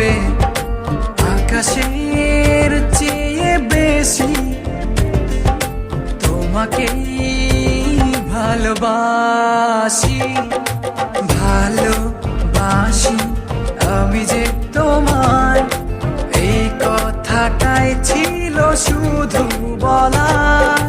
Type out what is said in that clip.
হবে আকাশের চেয়ে বেশি তোমাকেই ভালোবাসি, ভালোবাসি আমি যে তোমায়। এই কথাটাই ছিল শুধু বলার,